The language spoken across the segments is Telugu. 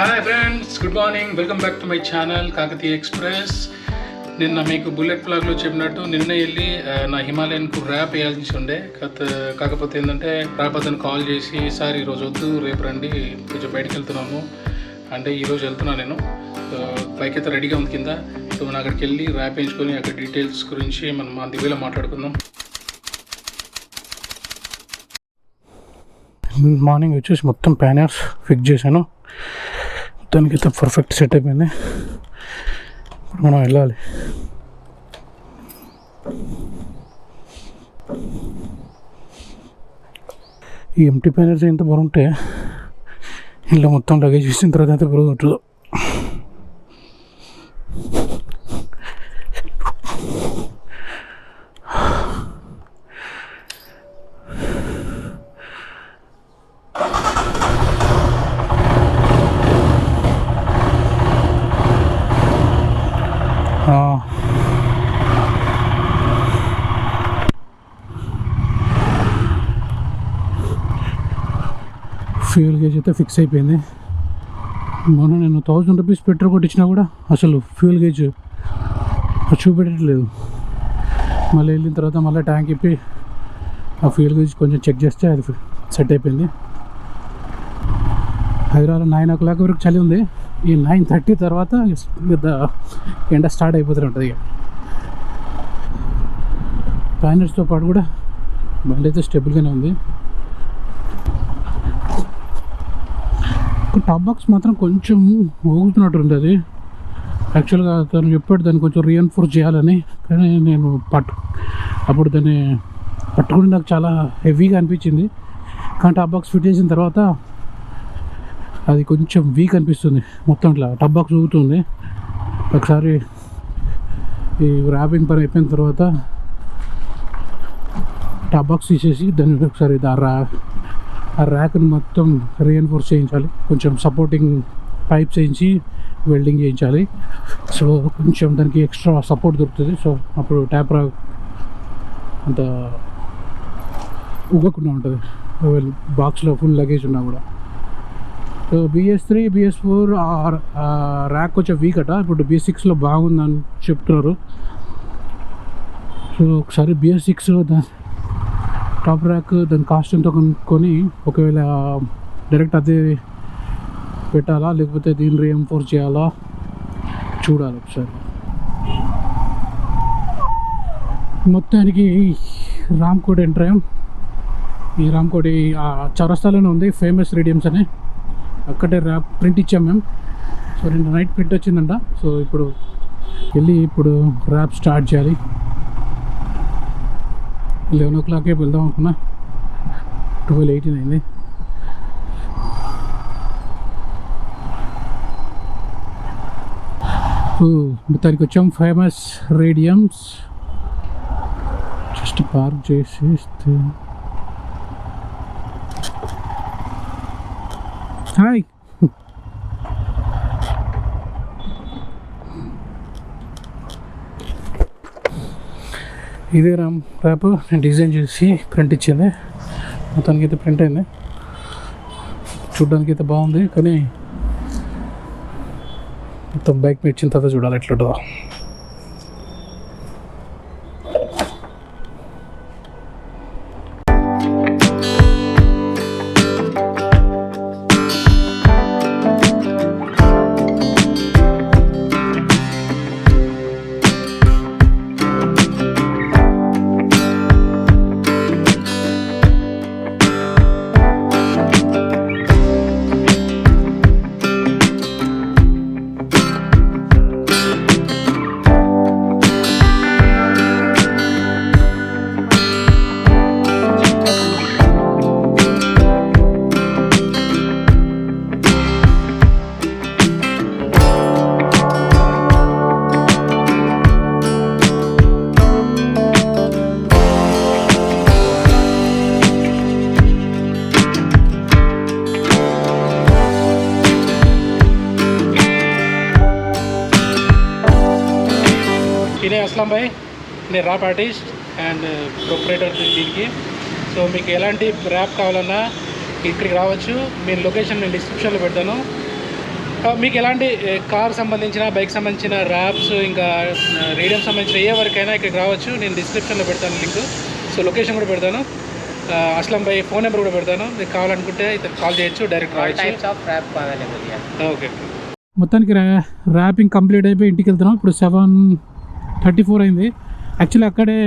Hi friends, good morning. Welcome back to my channel Kakatiya express. నిన్న మీకు బుల్లెట్ బ్లాగ్లో చెప్పినట్టు నిన్న వెళ్ళి నా హిమాలయన్కు ర్యాప్ వేయాల్సి ఉండే. కాకపోతే ఏంటంటే ర్యాప్ అతను కాల్ చేసి, సార్ ఈరోజు వద్దు రేపు రండి, కొంచెం బయటకు వెళ్తున్నాము అంటే ఈరోజు వెళ్తున్నాను నేను. బైక్ అయితే రెడీగా ఉంది కింద. సో మనం అక్కడికి వెళ్ళి ర్యాప్ వేయించుకొని అక్కడ డీటెయిల్స్ గురించి మనం ఆ దివ్యలో మాట్లాడుకుందాం. మార్నింగ్ వచ్చేసి మొత్తం ప్యానర్స్ ఫిక్స్ చేశాను. దానికైతే పర్ఫెక్ట్ సెట్ అయిపోయింది. ఇప్పుడు మనం వెళ్ళాలి. ఈ ఎంటీ ప్యానర్స్ ఎంత బాగుంటే ఇలా మొత్తం లగేజ్ వేసిన తర్వాత అయితే పెరుగుతుంటుందో. ఫ్యూయల్ గేజ్ అయితే ఫిక్స్ అయిపోయింది. మొన్న నేను 1000 రూపీస్ పెట్రోల్ కొట్టించినా కూడా అసలు ఫ్యూయల్ గేజ్ చూపెట్టట్లేదు. మళ్ళీ వెళ్ళిన తర్వాత మళ్ళీ ట్యాంక్ ఇప్పి ఆ ఫ్యూయల్ గేజ్ కొంచెం చెక్ చేస్తే అది సెట్ అయిపోయింది. హైదరాబాద్లో 9 o'clock వరకు చలి ఉంది. ఈ 9:30 తర్వాత ఎండ స్టార్ట్ అయిపోతూ ఉంటుంది. ఇక ప్యానర్స్తో పాటు కూడా బండి అయితే స్టెబుల్గానే ఉంది. టాప్ బాక్స్ మాత్రం కొంచెం ఊగుతున్నట్టుంది. అది యాక్చువల్గా తను చెప్పాడు దాన్ని కొంచెం రీఎన్ఫోర్స్ చేయాలని, కానీ నేను అప్పుడు దాన్ని పట్టుకుని నాకు చాలా హెవీగా అనిపించింది. కానీ టాప్ బాక్స్ ఫిట్ చేసిన తర్వాత అది కొంచెం వీక్ అనిపిస్తుంది. మొత్తం ఇట్లా టాప్ బాక్స్ ఊగుతుంది. ఒకసారి ఈ ర్యాపింగ్ పని అయిపోయిన తర్వాత టాప్ బాక్స్ తీసేసి దాన్ని ఒకసారి ఆ ర్యాక్ని మొత్తం రీఎన్ఫోర్స్ చేయించాలి. కొంచెం సపోర్టింగ్ పైప్స్ వేయించి వెల్డింగ్ చేయించాలి. సో కొంచెం దానికి ఎక్స్ట్రా సపోర్ట్ దొరుకుతుంది. సో అప్పుడు ట్యాప్ రా అంత ఊగకుండా ఉంటుంది బాక్స్లో ఫుల్ లగేజ్ ఉన్నా కూడా. సో BS3 BS4 ర్యాక్ కొంచెం వీక్ అట. ఇప్పుడు BS6లో బాగుందని చెప్తున్నారు. సో ఒకసారి BS6 టాప్ ర్యాక్ దాని కాస్ట్ ఎంతో కనుక్కొని ఒకవేళ డైరెక్ట్ అదే పెట్టాలా లేకపోతే దీన్ని రీఎన్ఫోర్స్ చేయాలా చూడాలి ఒకసారి. మొత్తానికి రామ్కోట్ ఎంటర్ అయ్యాం. ఈ రామ్కోట్ చౌరస్తాలోనే ఉంది, ఫేమస్ రేడియమ్స్ అని. అక్కడే ర్యాప్ ప్రింట్ ఇచ్చాం మేము. సో నిన్న నైట్ ప్రింట్ వచ్చిందంట. సో ఇప్పుడు వెళ్ళి ఇప్పుడు ర్యాప్ స్టార్ట్ చేయాలి. 11 o'clock వెళ్దాం అనుకున్నా, 12:18 అయింది. మొత్తానికి వచ్చాం ఫేమస్ రేడియమ్స్. జస్ట్ పార్క్ చేసేస్తే హాయ్. ఇదే ర్యాప్ నేను డిజైన్ చేసి ప్రింట్ ఇచ్చింది. మొత్తానికి అయితే ప్రింట్ అయింది. చూడ్డానికి అయితే బాగుంది, కానీ మొత్తం బైక్ మీద ఇచ్చిన తర్వాత చూడాలి ఎట్లుంటుందో. అస్లాం భాయ్, నేను ర్యాప్ ఆర్టిస్ట్ అండ్ ప్రొపరేటర్ దీనికి. సో మీకు ఎలాంటి ర్యాప్ కావాలన్నా ఇక్కడికి రావచ్చు. మీ లొకేషన్ నేను డిస్క్రిప్షన్లో పెడతాను. మీకు ఎలాంటి కార్ సంబంధించిన బైక్ సంబంధించిన ర్యాప్స్ ఇంకా రేడియం సంబంధించిన ఏ వరకైనా ఇక్కడికి రావచ్చు. నేను డిస్క్రిప్షన్లో పెడతాను లింక్. సో లొకేషన్ కూడా పెడతాను, అస్లం బై ఫోన్ నెంబర్ కూడా పెడతాను. మీకు కావాలనుకుంటే ఇతను కాల్ చేయొచ్చు, డైరెక్ట్ రావచ్చు. ఓకే, మొత్తానికి ర్యాపింగ్ కంప్లీట్ అయిపోయి ఇంటికి వెళ్తున్నాం. ఇప్పుడు 7:34 అయింది. యాక్చువల్లీ అక్కడే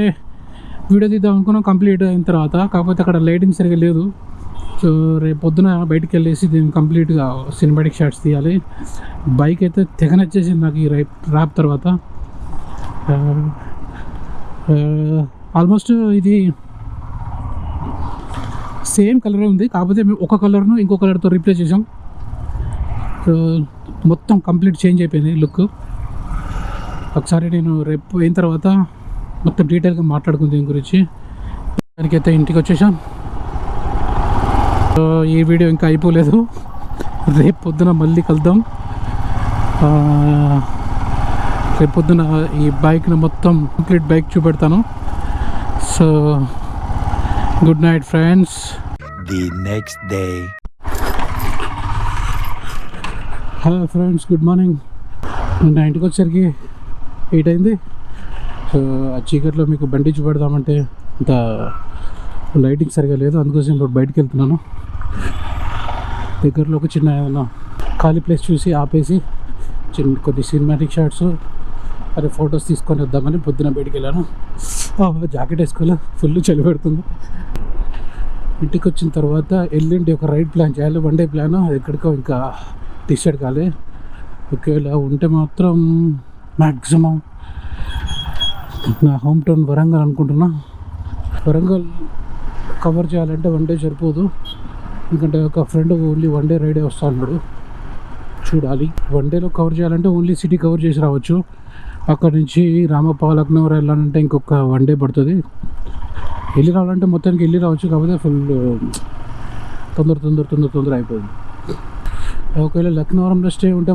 వీడియో తీద్దాం అనుకున్నాం కంప్లీట్ అయిన తర్వాత, కాకపోతే అక్కడ లైటింగ్ సరిగ్గా లేదు. సో రేపు పొద్దున బయటికి వెళ్ళేసి దీన్ని కంప్లీట్గా సినిమాటిక్ షాట్స్ తీయాలి. బైక్ అయితే తెగ నచ్చేసింది నాకు ఈ ర్యాప్ తర్వాత. ఆల్మోస్ట్ ఇది సేమ్ కలరే ఉంది, కాకపోతే మేము ఒక కలర్ను ఇంకో కలర్తో రీప్లేస్ చేసాం. సో మొత్తం కంప్లీట్ చేంజ్ అయిపోయింది లుక్. ఒకసారి నేను రేపు అయిన తర్వాత మొత్తం డీటెయిల్గా మాట్లాడుకుంది దీని గురించి. దానికైతే ఇంటికి వచ్చేసాం. సో ఈ వీడియో ఇంకా అయిపోలేదు, రేపు పొద్దున మళ్ళీ కలుద్దాం. రేపు పొద్దున ఈ బైక్ని మొత్తం కంప్లీట్ బైక్ చూపెడతాను. So good night friends. The next day. Hi friends, good morning. నా ఇంటికి వచ్చేసరికి 8 అయింది. సో ఆ చీకట్లో మీకు బండి చూపెడదామంటే ఇంత లైటింగ్ సరిగా లేదు, అందుకోసం ఇప్పుడు బయటికి వెళ్తున్నాను. దగ్గరలో ఒక చిన్న ఏదైనా ఖాళీ ప్లేస్ చూసి ఆపేసి కొన్ని సినిమాటిక్ షాట్స్ అదే ఫొటోస్ తీసుకొని వద్దామని పొద్దున బయటికి వెళ్ళాను. జాకెట్ వేసుకోలే, ఫుల్ చలి పెడుతుంది. ఇంటికి వచ్చిన తర్వాత ఎల్లుండి ఒక రైడ్ ప్లాన్ చేయాలి, 1 డే ప్లాన్. ఎక్కడికో ఇంకా డిసైడ్ కాలే. ఒకవేళ ఉంటే మాత్రం మ్యాక్సిమం నా హోమ్ టౌన్ వరంగల్ అనుకుంటున్నా. వరంగల్ కవర్ చేయాలంటే 1 డే సరిపోదు, ఎందుకంటే ఒక ఫ్రెండ్ ఓన్లీ 1 డే రైడే వస్తా అన్నాడు. చూడాలి, 1 డేలో కవర్ చేయాలంటే ఓన్లీ సిటీ కవర్ చేసి రావచ్చు. అక్కడ నుంచి రామప్ప లక్నవరం వెళ్ళాలంటే ఇంకొక 1 డే పడుతుంది. వెళ్ళి రావాలంటే మొత్తానికి వెళ్ళి రావచ్చు, కాకపోతే ఫుల్ తొందర అయిపోయింది. ఒకవేళ లక్నవరంలో స్టే ఉంటే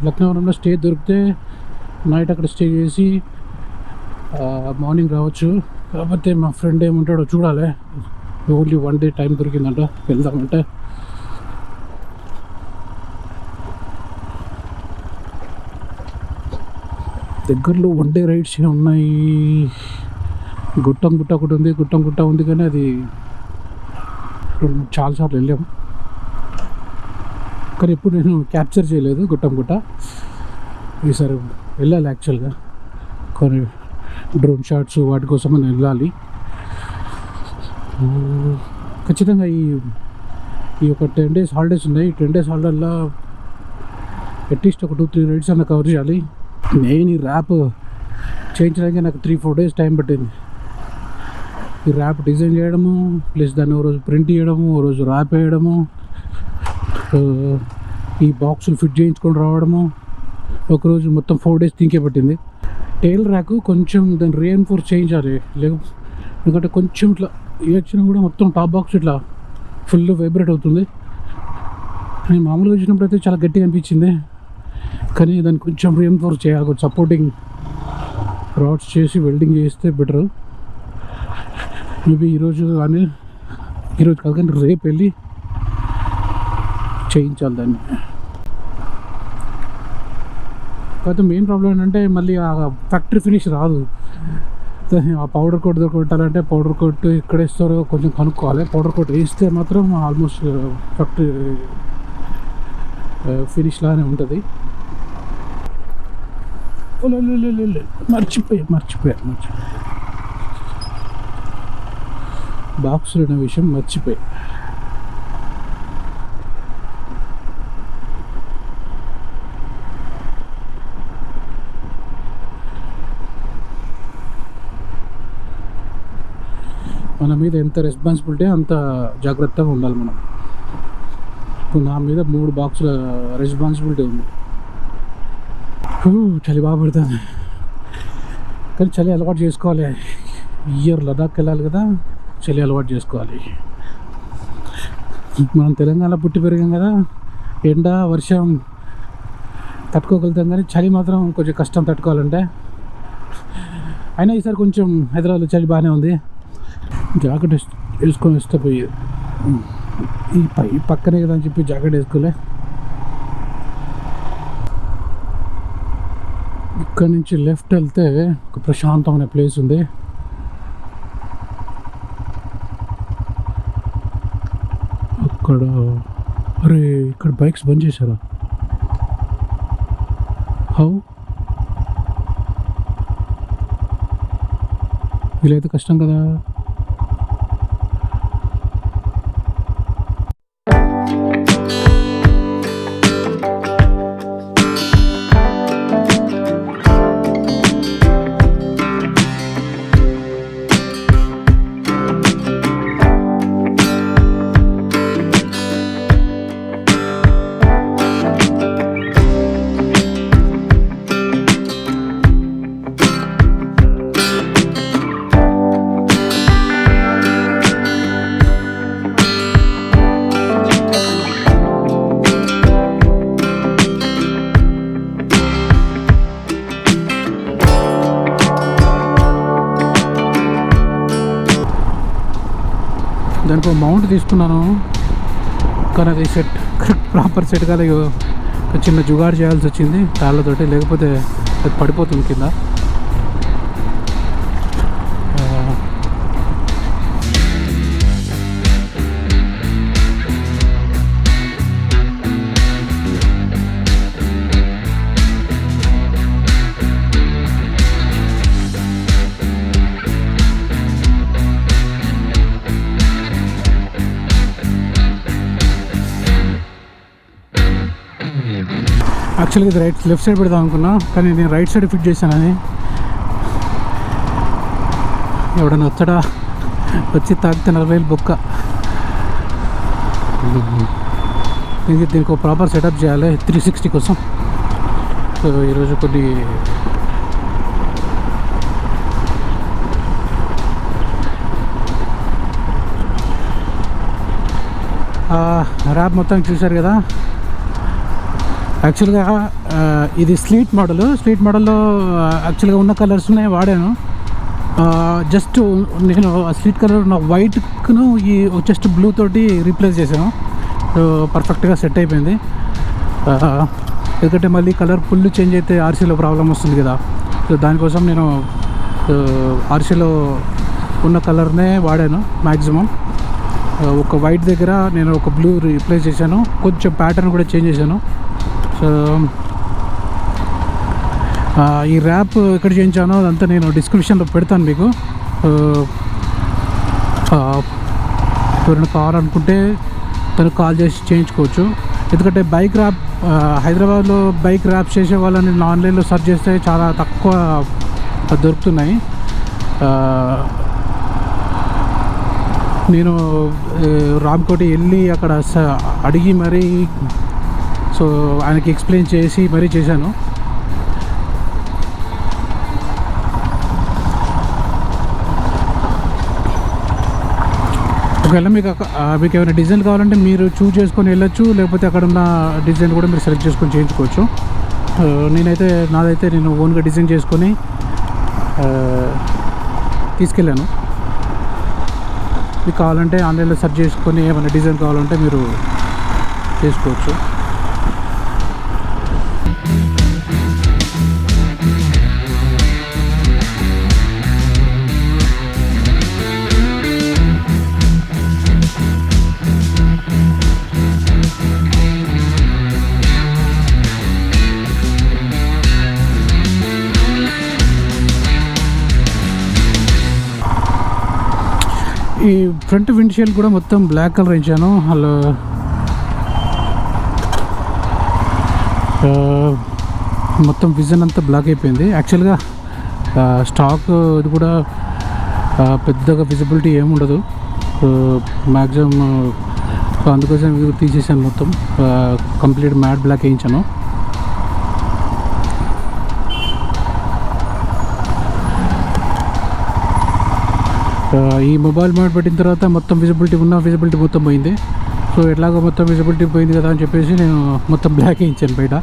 లక్నవరంలో స్టే దొరికితే నైట్ అక్కడ స్టే చేసి మార్నింగ్ రావచ్చు. కాకపోతే మా ఫ్రెండ్ ఏమంటాడో చూడాలి. ఓన్లీ 1 డే టైం దొరికిందంట వెళ్దామంటే. దగ్గరలో 1 డే రైడ్స్ ఉన్నాయి. గుట్టం గుట్ట ఒకటి ఉంది, గుట్టం గుట్ట ఉంది, కానీ అది చాలాసార్లు వెళ్ళాము, కానీ ఎప్పుడు నేను క్యాప్చర్ చేయలేదు గుట్టం గుట్ట. ఈసారి వెళ్ళాలి యాక్చువల్గా, కొన్ని డ్రోన్ షాట్స్ వాటి కోసం మనం వెళ్ళాలి ఖచ్చితంగా. ఈ ఒక 10 days హాలిడేస్ ఉన్నాయి. 10 days హాలిడేస్లో అట్లీస్ట్ ఒక 2-3 రైడ్స్ అన్న కవర్ చేయాలి. నేను ఈ ర్యాప్ చేయించడానికి నాకు 3-4 days టైం పట్టింది. ఈ ర్యాప్ డిజైన్ చేయడము, ప్లస్ దాన్ని ఓ రోజు ప్రింట్ చేయడము, ఓ రోజు ర్యాప్ వేయడము, ఈ బాక్సులు ఫిట్ చేయించుకొని రావడము, ఒకరోజు మొత్తం 4 days దీనికే పట్టింది. టైల్ ర్యాక్ కొంచెం దాన్ని రీఎన్ఫోర్స్ చేయించాలి, ఎందుకంటే కొంచెం ఇట్లా వచ్చినా కూడా మొత్తం టాప్ బాక్స్ ఇట్లా ఫుల్ వైబ్రేట్ అవుతుంది. నేను మామూలుగా వచ్చినప్పుడు అయితే చాలా గట్టిగా అనిపించింది, కానీ దాన్ని కొంచెం రీఎన్ఫోర్స్ చేయాలి. కొంచెం సపోర్టింగ్ రాడ్స్ చేసి వెల్డింగ్ చేస్తే బెటర్. మేబీ ఈరోజు కాదు కానీ రేపు వెళ్ళి చేయించాలి దాన్ని. కాకపోతే మెయిన్ ప్రాబ్లం ఏంటంటే మళ్ళీ ఆ ఫ్యాక్టరీ ఫినిష్ రాదు. ఆ పౌడర్ కోట్ కొట్టాలంటే పౌడర్ కోట్ ఎక్కడ వేస్తారో కొంచెం కనుక్కోవాలి. పౌడర్ కోట్ వేస్తే మాత్రం ఆల్మోస్ట్ ఫ్యాక్టరీ ఫినిష్ లానే ఉంటుంది. మర్చిపోయా బాక్సులు అనే విషయం మర్చిపోయా. మన మీద ఎంత రెస్పాన్సిబిలిటీ అంత జాగ్రత్తగా ఉండాలి మనం. ఇప్పుడు నా మీద 3 బాక్సుల రెస్పాన్సిబిలిటీ ఉంది. చలి బాగా పడుతుంది, కానీ చలి అలవాటు చేసుకోవాలి. ఇయర్ లదాఖ్ వెళ్ళాలి కదా, చలి అలవాటు చేసుకోవాలి. మనం తెలంగాణ పుట్టి పెరిగాం కదా, ఎండ వర్షం తట్టుకోగలుగుతాం, కానీ చలి మాత్రం కొంచెం కష్టం తట్టుకోవాలంటే. అయినా ఈసారి కొంచెం హైదరాబాద్లో చలి బాగానే ఉంది. జాకెట్ వేసుకొని వస్తే పోయి ఈ పక్కనే కదా అని చెప్పి జాకెట్ వేసుకోలే. ఇక్కడ నుంచి లెఫ్ట్ వెళ్తే ఒక ప్రశాంతమైన ప్లేస్ ఉంది. అక్కడ అరే ఇక్కడ బైక్స్ బంద్ చేశారా? హౌ? వీలైతే కష్టం కదా. దానికి ఒక మౌంట్ తీసుకున్నాను, కానీ అది సెట్ ప్రాపర్ సెట్ కాదు. ఒక చిన్న జుగాడు చేయాల్సి వచ్చింది తాళ్ళతోటి, లేకపోతే అది పడిపోతుంది కింద. యాక్చువల్గా ఇది లెఫ్ట్ సైడ్ పెడదాం అనుకున్నా, కానీ నేను రైట్ సైడ్ ఫిట్ చేశాను. అని ఎవడన్నా వచ్చాడా, వచ్చి తాగితే 40,000 బొక్క. దీనికి ఒక ప్రాపర్ సెటప్ చేయాలి 360 కోసం. సో ఈరోజు కొన్ని ర్యాప్ మొత్తం చూశారు కదా. యాక్చువల్గా ఇది స్లీట్ మోడల్లో యాక్చువల్గా ఉన్న కలర్స్నే వాడాను. జస్ట్ నేను స్లీట్ కలర్ నా వైట్ను ఈ జస్ట్ బ్లూ తోటి రీప్లేస్ చేశాను. సో పర్ఫెక్ట్గా సెట్ అయిపోయింది. ఎందుకంటే మళ్ళీ కలర్ ఫుల్ చేంజ్ అయితే ఆర్సీలో ప్రాబ్లం వస్తుంది కదా. సో దానికోసం నేను ఆర్సీలో ఉన్న కలర్నే వాడాను మ్యాక్సిమం. ఒక వైట్ దగ్గర నేను ఒక బ్లూ రీప్లేస్ చేశాను, కొంచెం ప్యాటర్న్ కూడా చేంజ్ చేశాను. సో ఈ ర్యాప్ ఎక్కడ చేయించానో అదంతా నేను డిస్క్రిప్షన్లో పెడతాను మీకు. ఎవరైనా కావాలనుకుంటే తనకు కాల్ చేసి చేయించుకోవచ్చు. ఎందుకంటే బైక్ ర్యాప్ హైదరాబాద్లో బైక్ ర్యాప్ చేసే వాళ్ళని ఆన్లైన్లో సెర్చ్ చేస్తే చాలా తక్కువ దొరుకుతున్నాయి. నేను రామ్కోటి వెళ్ళి అక్కడ అడిగి మరీ సో ఆయనకి ఎక్స్ప్లెయిన్ చేసి మరీ చేశాను. ఒకవేళ మీకు ఏమైనా డిజైన్ కావాలంటే మీరు చూస్ చేసుకొని వెళ్ళొచ్చు, లేకపోతే అక్కడ ఉన్న డిజైన్ కూడా మీరు సెలెక్ట్ చేసుకొని చేయించుకోవచ్చు. నాదైతే నేను ఓన్గా డిజైన్ చేసుకొని తీసుకెళ్ళాను. మీకు కావాలంటే ఆన్లైన్లో సెర్చ్ చేసుకొని ఏమైనా డిజైన్ కావాలంటే మీరు చేసుకోవచ్చు. ఈ ఫ్రంట్ విండ్షీల్డ్ కూడా మొత్తం బ్లాక్ కలర్ ఇచ్చాను. అలా మొత్తం విజన్ అంతా బ్లాక్ అయిపోయింది. యాక్చువల్గా స్టాక్ ఇది కూడా పెద్దగా విజిబిలిటీ ఏముండదు మ్యాక్సిమం. అందుకోసం తీసేసాను, మొత్తం కంప్లీట్ మ్యాట్ బ్లాక్ వేయించాను. ఈ మొబైల్ మోడ్ పెట్టిన తర్వాత మొత్తం విజిబిలిటీ మొత్తం పోయింది. సో ఎట్లాగో మొత్తం విజిబిలిటీ పోయింది కదా అని చెప్పేసి నేను మొత్తం బ్లాక్ వేయించాను బయట.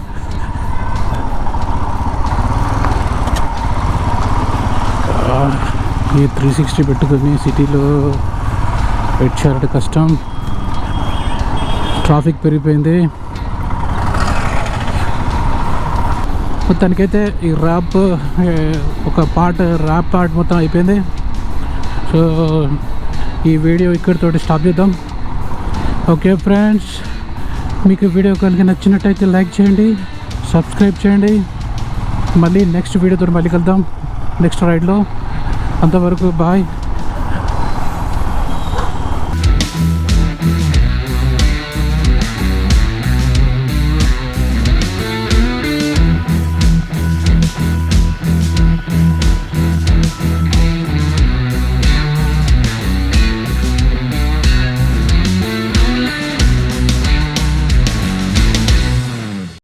ఈ 360 పెట్టుకొని సిటీలో పెట్టారంటే కష్టం. ట్రాఫిక్ పెరిగిపోయింది. మొత్తానికైతే ఈ ర్యాప్ ఒక ర్యాప్ పార్ట్ మొత్తం అయిపోయింది. సో ఈ వీడియో ఇక్కడితోటి స్టాప్ చేద్దాం. ఓకే ఫ్రెండ్స్, మీకు వీడియో కనుక నచ్చినట్టయితే లైక్ చేయండి, సబ్స్క్రైబ్ చేయండి. మళ్ళీ నెక్స్ట్ వీడియోతో మళ్ళీ కలుద్దాం నెక్స్ట్ రైడ్లో. అంతవరకు బాయ్.